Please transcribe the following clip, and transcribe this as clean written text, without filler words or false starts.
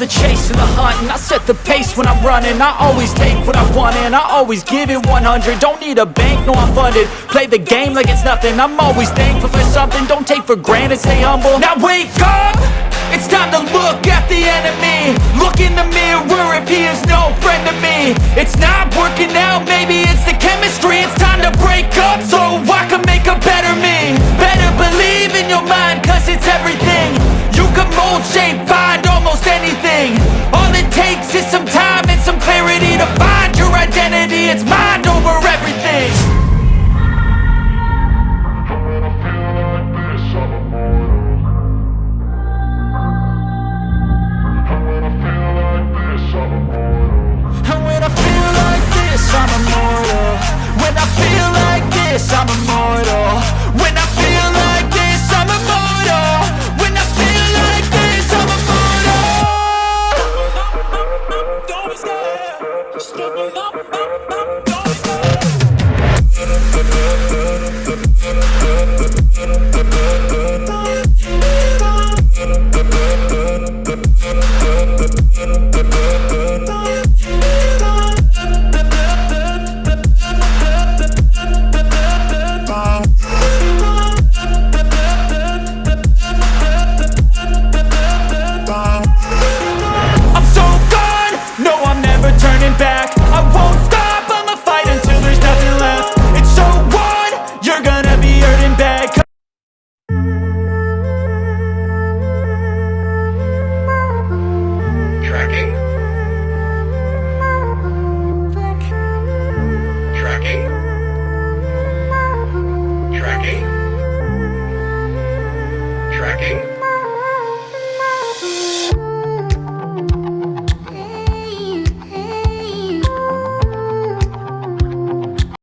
the chase and the hunt, and I set the pace when I'm running. I always take what I want and I always give it 100. Don't need a bank, no I'm funded. Play the game like it's nothing. I'm always thankful for something. Don't take for granted, stay humble. Now wake up! It's time to look at the enemy. Look in the mirror if he is no friend to me. It's not working out, maybe it's the chemistry. It's time to break up so I can make a better me. Better believe in your mind, cause it's everything. You can mold, shape, find almost anything. All it takes is some time and some clarity to find your identity. It's mine.